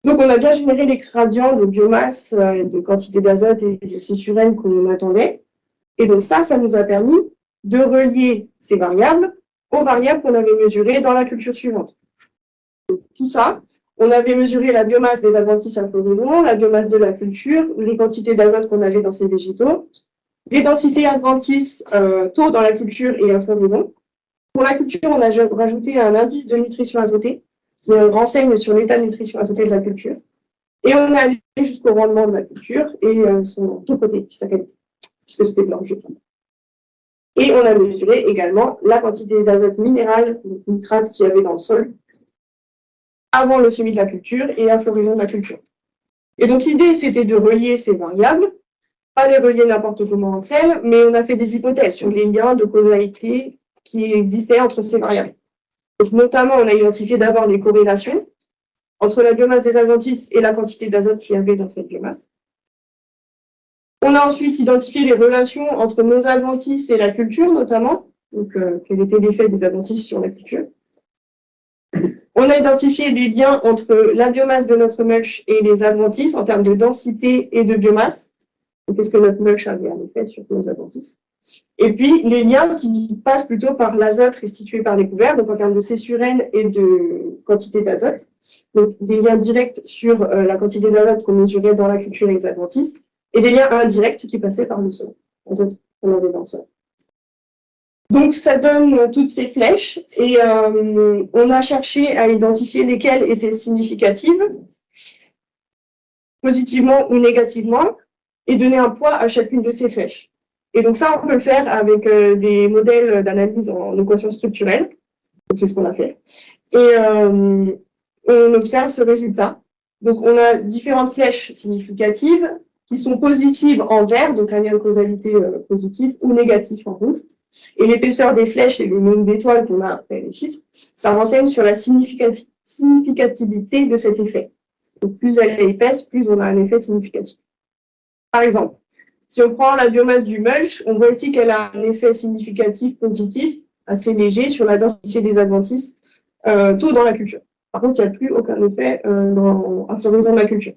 Donc, on a bien généré les gradients de biomasse, de quantité d'azote et de C sur M qu'on attendait. Et donc ça nous a permis de relier ces variables aux variables qu'on avait mesurées dans la culture suivante. Donc, tout ça, on avait mesuré la biomasse des adventices à floraison, la biomasse de la culture, les quantités d'azote qu'on avait dans ces végétaux, les densités adventices tôt dans la culture et à floraison. Pour la culture, on a rajouté un indice de nutrition azotée qui renseigne sur l'état de nutrition azotée de la culture. Et on est allé jusqu'au rendement de la culture et son taux protéique, sa qualité, puisque c'était blanc. Et on a mesuré également la quantité d'azote minéral, nitrate qu'il y avait dans le sol, avant le semis de la culture et à floraison de la culture. Et donc l'idée, c'était de relier ces variables, pas les relier n'importe comment entre elles, mais on a fait des hypothèses sur les liens de causalité qui existaient entre ces variables. Donc, notamment, on a identifié d'abord les corrélations entre la biomasse des adventices et la quantité d'azote qu'il y avait dans cette biomasse. On a ensuite identifié les relations entre nos adventices et la culture, notamment. Donc, quel était l'effet des adventices sur la culture. On a identifié les liens entre la biomasse de notre mulch et les adventices en termes de densité et de biomasse. Qu'est-ce que notre mulch avait en effet sur nos adventices. Et puis, les liens qui passent plutôt par l'azote restitué par les couverts, donc en termes de C sur N et de quantité d'azote. Donc, des liens directs sur la quantité d'azote qu'on mesurait dans la culture et les adventices, et des liens indirects qui passaient par le sol, l'azote qu'on avait dans le sol. Donc, ça donne toutes ces flèches, et on a cherché à identifier lesquelles étaient significatives, positivement ou négativement, et donner un poids à chacune de ces flèches. Et donc ça, on peut le faire avec des modèles d'analyse en équation structurelle. Donc c'est ce qu'on a fait. Et on observe ce résultat. Donc on a différentes flèches significatives qui sont positives en vert, donc un lien de causalité positif, ou négatif en rouge. Et l'épaisseur des flèches et le nombre d'étoiles qu'on a après les chiffres, ça renseigne sur la significativité de cet effet. Donc, plus elle est épaisse, plus on a un effet significatif. Par exemple, si on prend la biomasse du mulch, on voit ici qu'elle a un effet significatif positif, assez léger, sur la densité des adventices tôt dans la culture. Par contre, il n'y a plus aucun effet en favorisant la culture.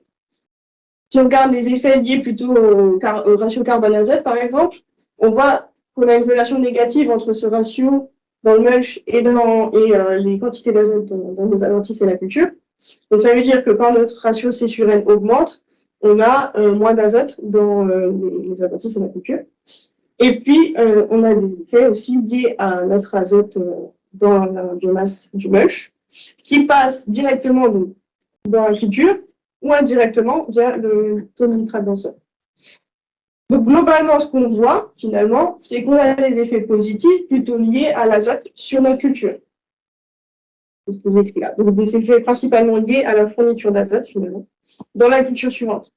Si on regarde les effets liés plutôt au ratio carbone-azote, par exemple, on voit qu'on a une relation négative entre ce ratio dans le mulch et les quantités d'azote dans nos adventices et la culture. Donc, ça veut dire que quand notre ratio C sur N augmente, on a moins d'azote dans les adventices et la culture. Et puis, on a des effets aussi liés à notre azote dans la biomasse du mulch, qui passe directement dans la culture ou indirectement via le taux de nitrate dans le sol. Donc, globalement, ce qu'on voit, finalement, c'est qu'on a des effets positifs plutôt liés à l'azote sur notre culture. C'est ce que j'ai écrit là. Donc, des effets principalement liés à la fourniture d'azote, finalement, dans la culture suivante.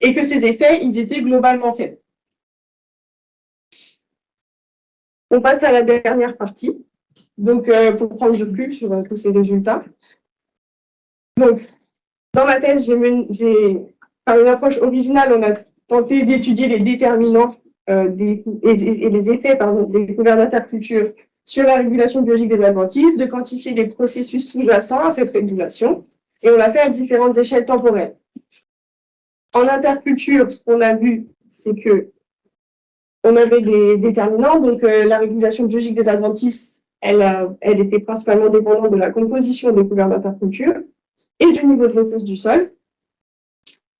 Et que ces effets, ils étaient globalement faibles. On passe à la dernière partie. Donc, pour prendre du recul sur tous ces résultats. Donc, dans ma thèse, par une approche originale, on a tenté d'étudier les déterminants et les effets des couverts d'interculture sur la régulation biologique des adventices, de quantifier les processus sous-jacents à cette régulation, et on l'a fait à différentes échelles temporelles. En interculture, ce qu'on a vu, c'est que on avait des déterminants, donc la régulation biologique des adventices, elle était principalement dépendante de la composition des couverts d'interculture et du niveau de ressources du sol.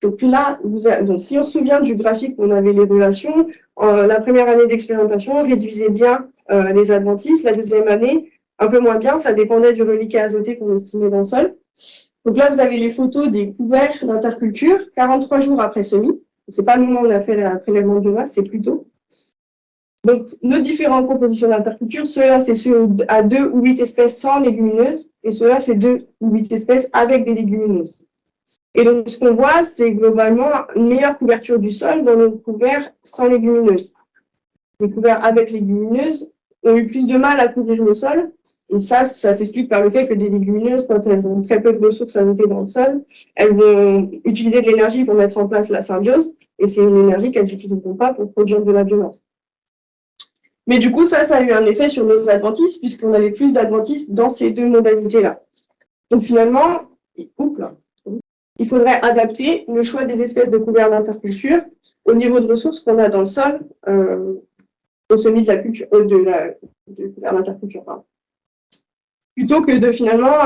Donc là, donc, si on se souvient du graphique où on avait les relations, la première année d'expérimentation réduisait bien les adventices, la deuxième année, un peu moins bien, ça dépendait du reliquat azoté qu'on estimait dans le sol. Donc là, vous avez les photos des couverts d'interculture, 43 jours après semis. C'est pas le moment où on a fait le prélèvement de biomasse, c'est plus tôt. Donc, nos différentes compositions d'interculture, ceux-là, c'est ceux à 2 ou 8 espèces sans légumineuses, et ceux-là, c'est 2 ou 8 espèces avec des légumineuses. Et donc, ce qu'on voit, c'est globalement une meilleure couverture du sol dans nos couverts sans légumineuses. Les couverts avec légumineuses ont eu plus de mal à couvrir le sol, et ça s'explique par le fait que des légumineuses, quand elles ont très peu de ressources azotées dans le sol, elles vont utiliser de l'énergie pour mettre en place la symbiose, et c'est une énergie qu'elles n'utiliseront pas pour produire de la biomasse. Mais du coup, ça a eu un effet sur nos adventices, puisqu'on avait plus d'adventices dans ces deux modalités-là. Donc finalement, il faudrait adapter le choix des espèces de couverts d'interculture au niveau de ressources qu'on a dans le sol au semis de la culture, de couverts d'interculture. Plutôt que de finalement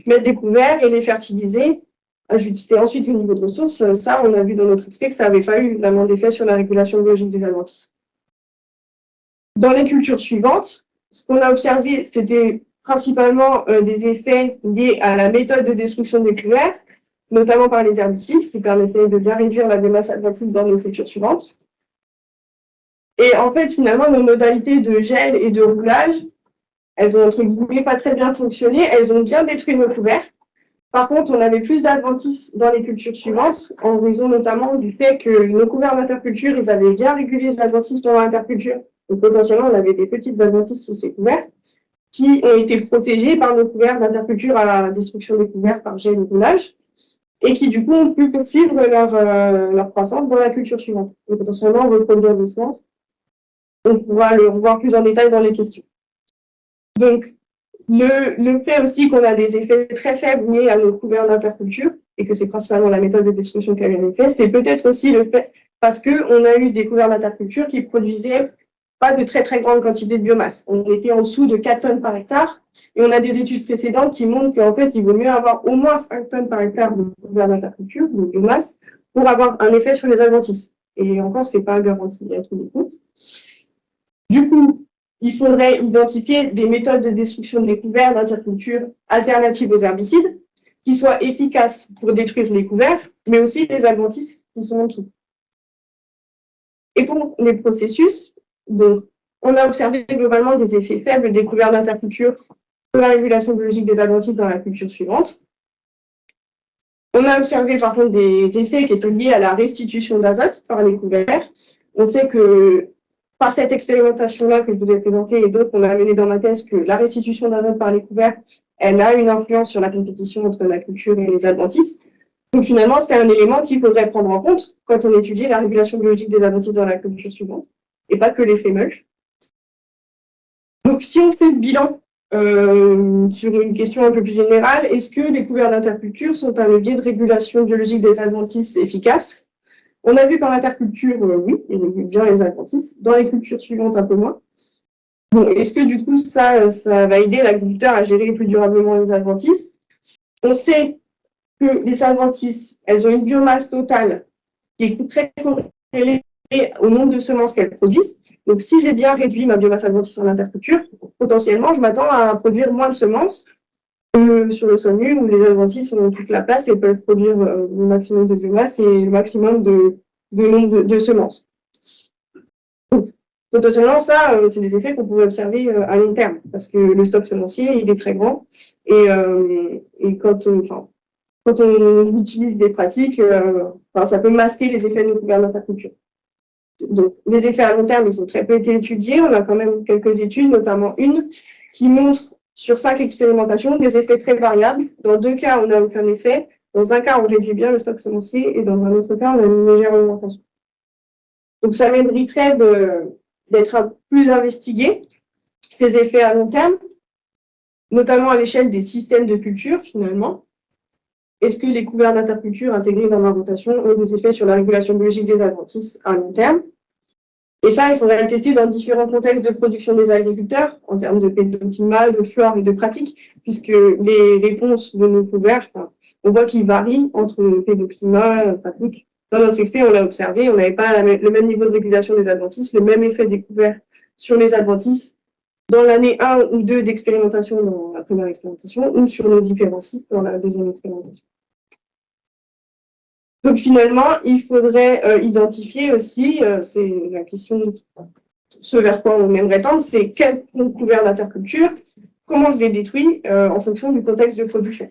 mettre des couverts et les fertiliser, ajuster ensuite le niveau de ressources, ça, on a vu dans notre expert que ça n'avait pas eu vraiment d'effet sur la régulation biologique des adventices. Dans les cultures suivantes, ce qu'on a observé, c'était principalement des effets liés à la méthode de destruction des couverts, notamment par les herbicides, qui permettaient de bien réduire la biomasse adventive dans nos cultures suivantes. Et en fait, finalement, nos modalités de gel et de roulage, elles ont, entre guillemets, pas très bien fonctionné. Elles ont bien détruit nos couverts. Par contre, on avait plus d'adventices dans les cultures suivantes, en raison notamment du fait que nos couverts d'interculture, ils avaient bien régulé les adventices dans l'interculture. Donc, potentiellement, on avait des petites adventices sous ces couverts qui ont été protégés par nos couverts d'interculture à la destruction des couverts par gel et roulage, et qui, du coup, ont pu poursuivre leur croissance dans la culture suivante. Et potentiellement, reproduire des semences. On pourra le revoir plus en détail dans les questions. Donc, le fait aussi qu'on a des effets très faibles liés à nos couverts d'interculture, et que c'est principalement la méthode de destruction qui a eu un effet, c'est peut-être aussi le fait parce qu'on a eu des couverts d'interculture qui produisaient pas de très très grande quantité de biomasse. On était en dessous de 4 tonnes par hectare, et on a des études précédentes qui montrent qu'en fait, il vaut mieux avoir au moins 5 tonnes par hectare de couverts d'interculture, de biomasse, pour avoir un effet sur les adventices. Et encore, c'est pas garanti à tous les coups. Du coup, il faudrait identifier des méthodes de destruction des couverts d'interculture alternatives aux herbicides, qui soient efficaces pour détruire les couverts, mais aussi les adventices qui sont en dessous. Et pour les processus, donc, on a observé globalement des effets faibles des couverts d'interculture sur la régulation biologique des adventices dans la culture suivante. On a observé par contre des effets qui étaient liés à la restitution d'azote par les couverts. On sait que par cette expérimentation-là que je vous ai présentée et d'autres qu'on a menées dans ma thèse, que la restitution d'azote par les couverts, elle a une influence sur la compétition entre la culture et les adventices. Donc finalement, c'est un élément qu'il faudrait prendre en compte quand on étudie la régulation biologique des adventices dans la culture suivante, et pas que l'effet mulch. Donc si on fait le bilan sur une question un peu plus générale, est-ce que les couverts d'interculture sont un levier de régulation biologique des adventices efficace? On a vu qu'en interculture, oui, ils régulent bien les adventices. Dans les cultures suivantes, un peu moins. Bon, est-ce que du coup, ça va aider l'agriculteur à gérer plus durablement les adventices? On sait que les adventices, elles ont une biomasse totale qui est très corrélée au nombre de semences qu'elles produisent. Donc, si j'ai bien réduit ma biomasse adventice en interculture, potentiellement, je m'attends à produire moins de semences que sur le sol nu où les adventices ont toute la place et peuvent produire le maximum de biomasse et le maximum de nombre de semences. Donc, potentiellement, ça, c'est des effets qu'on pourrait observer à long terme parce que le stock semencier, il est très grand et quand on utilise des pratiques, ça peut masquer les effets de nos couverts d'interculture. Donc, les effets à long terme, ils ont très peu été étudiés. On a quand même quelques études, notamment une qui montre sur 5 expérimentations des effets très variables. Dans 2 cas, on n'a aucun effet. Dans un cas, on réduit bien le stock semencier et dans un autre cas, on a une légère augmentation. Donc, ça mériterait d'être plus investigué, ces effets à long terme, notamment à l'échelle des systèmes de culture, finalement. Est-ce que les couverts d'interculture intégrés dans la rotation ont des effets sur la régulation biologique des adventices à long terme? Et ça, il faudrait le tester dans différents contextes de production des agriculteurs, en termes de pédoclimat, de flore et de pratique, puisque les réponses de nos couverts, on voit qu'ils varient entre pédoclimat et pratique. Dans notre expé, on l'a observé, on n'avait pas le même niveau de régulation des adventices, le même effet des couverts sur les adventices dans l'année 1 ou 2 d'expérimentation dans la première expérimentation, ou sur nos différents sites dans la deuxième expérimentation. Donc finalement, il faudrait identifier aussi, c'est la question, ce vers quoi on aimerait tendre, c'est quel couvert d'interculture, comment je les détruis en fonction du contexte de production.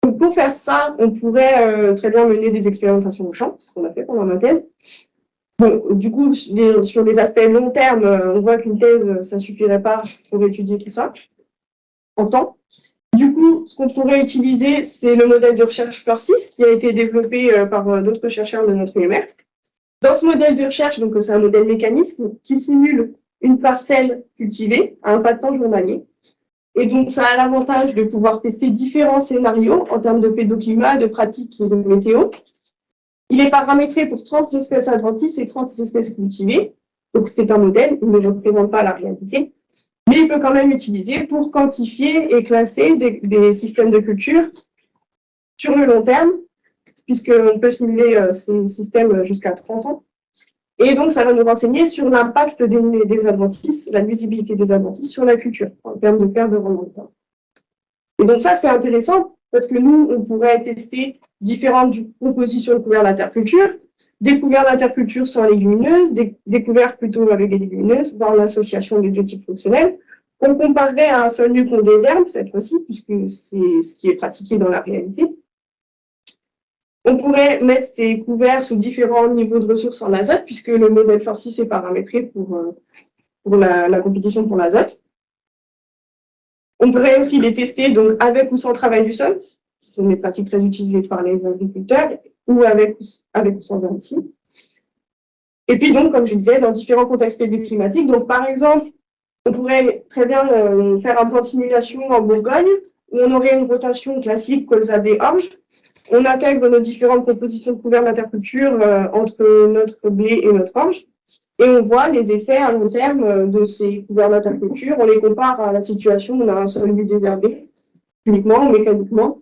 Donc pour faire ça, on pourrait très bien mener des expérimentations au champ, ce qu'on a fait pendant ma thèse. Bon, du coup, sur les aspects long terme, on voit qu'une thèse, ça suffirait pas pour étudier tout ça en temps. Du coup, ce qu'on pourrait utiliser, c'est le modèle de recherche FLOR6 qui a été développé par d'autres chercheurs de notre UMR. Dans ce modèle de recherche, donc c'est un modèle mécanisme qui simule une parcelle cultivée à un pas de temps journalier. Et donc, ça a l'avantage de pouvoir tester différents scénarios en termes de pédoclimat, de pratique et de météo. Il est paramétré pour 30 espèces adventices et 30 espèces cultivées. Donc, c'est un modèle, il ne représente pas la réalité. Mais il peut quand même utiliser pour quantifier et classer des systèmes de culture sur le long terme, puisqu'on peut simuler ces systèmes jusqu'à 30 ans. Et donc, ça va nous renseigner sur l'impact des adventices, la nuisibilité des adventices sur la culture, en termes de perte de rendement. Et donc ça, c'est intéressant, parce que nous, on pourrait tester différentes compositions de couverts d'interculture, des couverts d'interculture sans légumineuses, des couverts plutôt avec des légumineuses, voire l'association des deux types fonctionnels. On comparerait à un sol nu qu'on désherbe, cette fois-ci, puisque c'est ce qui est pratiqué dans la réalité. On pourrait mettre ces couverts sous différents niveaux de ressources en azote, puisque le modèle FLOR6 est paramétré pour la compétition pour l'azote. On pourrait aussi les tester donc, avec ou sans travail du sol, qui sont des pratiques très utilisées par les agriculteurs, ou avec ou sans herbicide. Et puis donc, comme je disais, dans différents contextes climatiques. Donc, par exemple, on pourrait très bien faire un plan de simulation en Bourgogne, où on aurait une rotation classique colza orge. On intègre nos différentes compositions de couverts d'interculture entre notre blé et notre orge. Et on voit les effets à long terme de ces couverts d'interculture. On les compare à la situation où on a un sol nu désherbé, uniquement ou mécaniquement.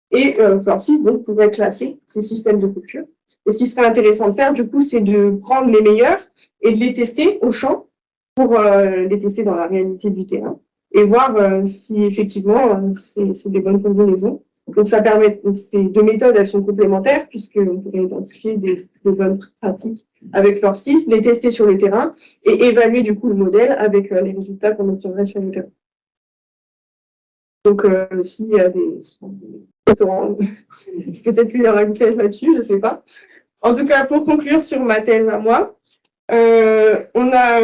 Et FLOR6 donc, pourrait classer ces systèmes de culture. Et ce qui serait intéressant de faire, du coup, c'est de prendre les meilleurs et de les tester au champ pour les tester dans la réalité du terrain et voir si effectivement c'est des bonnes combinaisons. Donc, ça permet, ces deux méthodes, elles sont complémentaires puisqu'on pourrait identifier des bonnes pratiques avec FLOR6, les tester sur le terrain et évaluer du coup le modèle avec les résultats qu'on obtiendrait sur le terrain. Donc, s'il y a des doctorants, c'est peut-être qu'il y aura une thèse là-dessus, je ne sais pas. En tout cas, pour conclure sur ma thèse à moi, on a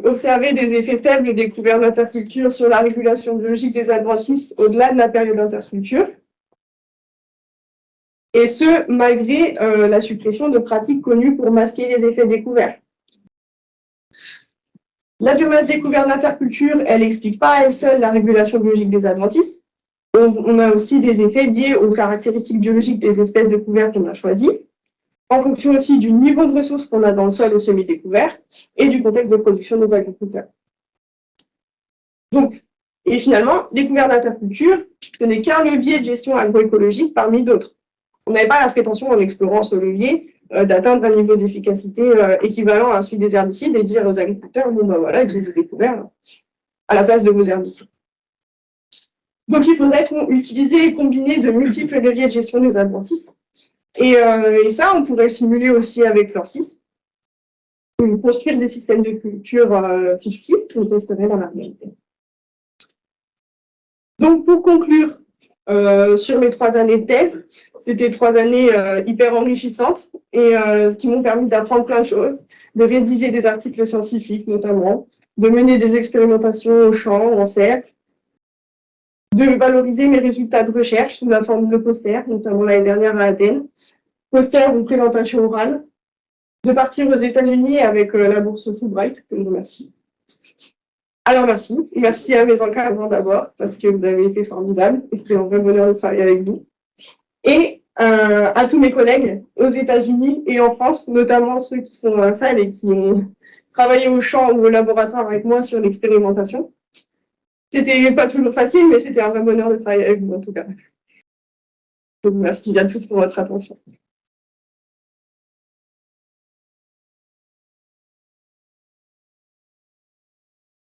observé des effets faibles découverts d'interculture sur la régulation biologique des adventices au-delà de la période d'interculture. Et ce, malgré la suppression de pratiques connues pour masquer les effets découverts. La biomasse découverte d'interculture, elle n'explique pas à elle seule la régulation biologique des adventices. On a aussi des effets liés aux caractéristiques biologiques des espèces découvertes qu'on a choisies, en fonction aussi du niveau de ressources qu'on a dans le sol au semi-découvert et du contexte de production des agriculteurs. Donc, et finalement, découverte d'interculture, ce n'est qu'un levier de gestion agroécologique parmi d'autres. On n'avait pas la prétention, en explorant ce levier, d'atteindre un niveau d'efficacité équivalent à celui des herbicides et dire aux agriculteurs, bon ben voilà, utilisez découvert à la place de vos herbicides. Donc il faudrait utiliser et combiner de multiples leviers de gestion des adventices. Et ça, on pourrait le simuler aussi avec Flor6. Construire des systèmes de culture fictifs qu'on testerait dans la réalité. Donc pour conclure, sur mes 3 années de thèse, c'était 3 années hyper enrichissantes et qui m'ont permis d'apprendre plein de choses, de rédiger des articles scientifiques notamment, de mener des expérimentations au champ, en serre, de valoriser mes résultats de recherche sous la forme de posters, notamment l'année dernière à Athènes, posters ou présentations orales, de partir aux États-Unis avec la bourse Fulbright, que je remercie. Alors merci à mes encadrants d'abord, parce que vous avez été formidables, et c'était un vrai bonheur de travailler avec vous. Et à tous mes collègues aux États-Unis et en France, notamment ceux qui sont dans la salle et qui ont travaillé au champ ou au laboratoire avec moi sur l'expérimentation. C'était pas toujours facile, mais c'était un vrai bonheur de travailler avec vous en tout cas. Donc merci à tous pour votre attention.